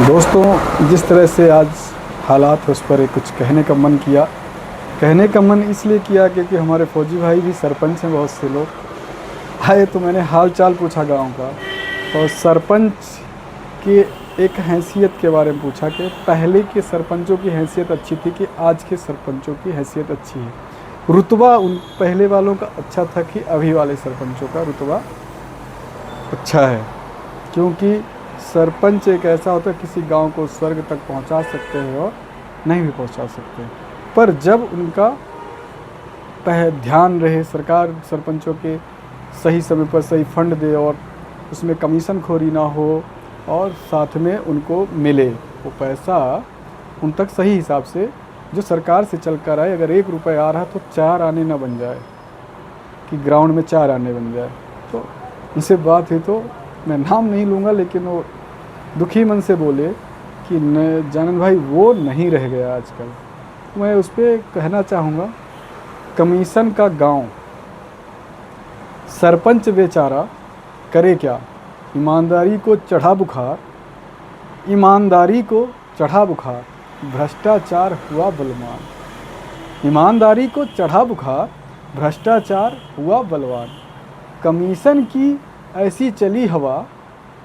दोस्तों, जिस तरह से आज हालात है उस पर कुछ कहने का मन किया। कहने का मन इसलिए किया क्योंकि हमारे फौजी भाई भी सरपंच हैं। बहुत से लोग आए तो मैंने हाल चाल पूछा गांव का, और सरपंच की एक हैसियत के बारे में पूछा कि पहले के सरपंचों की हैसियत अच्छी थी कि आज के सरपंचों की हैसियत अच्छी है। रुतबा उन पहले वालों का अच्छा था कि अभी वाले सरपंचों का रुतबा अच्छा है। क्योंकि सरपंच एक ऐसा होता है, किसी गांव को स्वर्ग तक पहुंचा सकते हैं और नहीं भी पहुंचा सकते, पर जब उनका ध्यान रहे, सरकार सरपंचों के सही समय पर सही फंड दे और उसमें कमीशन खोरी ना हो, और साथ में उनको मिले वो पैसा उन तक सही हिसाब से जो सरकार से चल कर आए। अगर 1 रुपये आ रहा तो 4 आने ना बन जाए, कि ग्राउंड में 4 आने बन जाए। तो उनसे बात हुई तो मैं नाम नहीं लूँगा, लेकिन वो दुखी मन से बोले कि न जानन भाई, वो नहीं रह गया आजकल। तो मैं उस पर कहना चाहूँगा, कमीशन का गांव, सरपंच बेचारा करे क्या। ईमानदारी को चढ़ा बुखार, ईमानदारी को चढ़ा बुखार, भ्रष्टाचार हुआ बलवान। ईमानदारी को चढ़ा बुखार, भ्रष्टाचार हुआ बलवान। कमीशन की ऐसी चली हवा,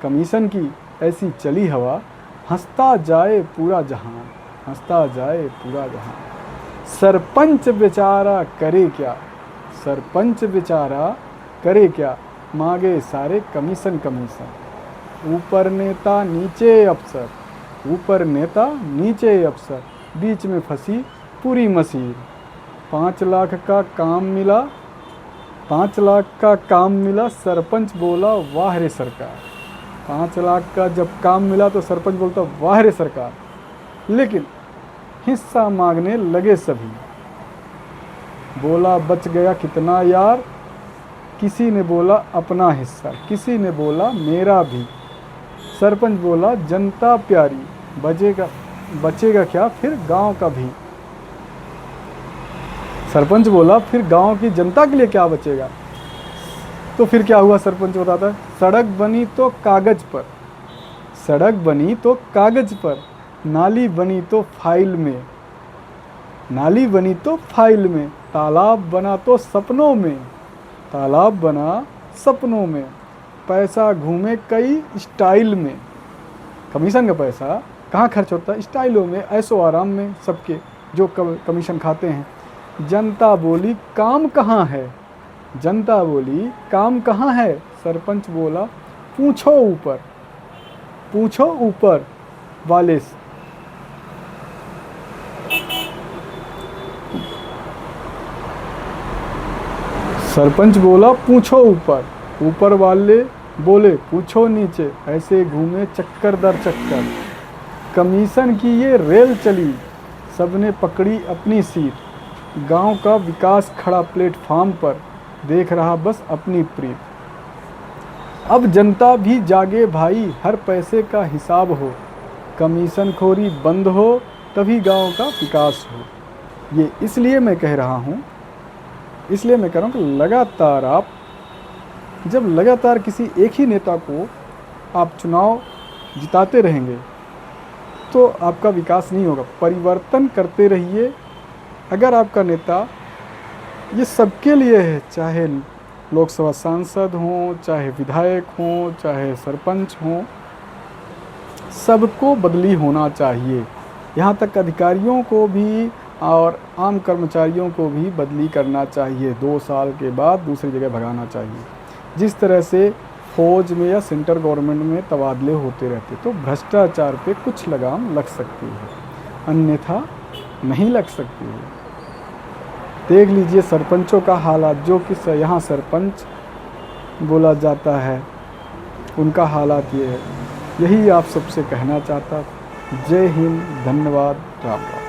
कमीशन की ऐसी चली हवा, हंसता जाए पूरा जहां, हंसता जाए पूरा जहां। सरपंच बेचारा करे क्या, सरपंच बेचारा करे क्या, मांगे सारे कमीशन कमीशन। ऊपर नेता नीचे अफसर, ऊपर नेता नीचे अफसर, बीच में फंसी पूरी मसीर। 5 लाख का काम मिला, 5 लाख का काम मिला, सरपंच बोला वाह रे सरकार। 5 लाख का जब काम मिला तो सरपंच बोलता वाह रे सरकार, लेकिन हिस्सा मांगने लगे सभी। बोला बच गया कितना यार, किसी ने बोला अपना हिस्सा, किसी ने बोला मेरा भी। सरपंच बोला जनता प्यारी, बचेगा क्या फिर गांव का भी। सरपंच बोला फिर गांव की जनता के लिए क्या बचेगा। तो फिर क्या हुआ, सरपंच बताता है, सड़क बनी तो कागज पर, सड़क बनी तो कागज पर, नाली बनी तो फाइल में, नाली बनी तो फाइल में, तालाब बना तो सपनों में, तालाब बना सपनों में। पैसा घूमे कई स्टाइल में। कमीशन का पैसा कहाँ खर्च होता है, स्टाइलों में, ऐशो आराम में, सबके जो कमीशन खाते हैं। जनता बोली काम कहाँ है, जनता बोली काम कहाँ है। सरपंच बोला पूछो ऊपर, पूछो ऊपर वाले से। सरपंच बोला पूछो ऊपर, ऊपर वाले बोले पूछो नीचे, ऐसे घूमे चक्कर दर चक्कर। कमीशन की ये रेल चली, सबने पकड़ी अपनी सीट। गांव का विकास खड़ा प्लेटफार्म पर, देख रहा बस अपनी प्रीत। अब जनता भी जागे भाई, हर पैसे का हिसाब हो, कमीशन खोरी बंद हो, तभी गांव का विकास हो। ये इसलिए मैं कह रहा हूँ, इसलिए मैं कह रहा हूँ कि लगातार आप जब लगातार किसी एक ही नेता को आप चुनाव जिताते रहेंगे तो आपका विकास नहीं होगा। परिवर्तन करते रहिए। अगर आपका नेता ये सबके लिए है, चाहे लोकसभा सांसद हों, चाहे विधायक हों, चाहे सरपंच हों, सबको बदली होना चाहिए। यहाँ तक अधिकारियों को भी और आम कर्मचारियों को भी बदली करना चाहिए। 2 साल के बाद दूसरी जगह भगाना चाहिए। जिस तरह से फौज में या सेंट्रल गवर्नमेंट में तबादले होते रहते, तो भ्रष्टाचार पे कुछ लगाम लग सकती है, अन्यथा नहीं लग सकती है। देख लीजिए सरपंचों का हालात, जो कि यहाँ सरपंच बोला जाता है, उनका हालात ये है। यही आप सबसे कहना चाहता। जय हिंद, धन्यवाद, राम राम।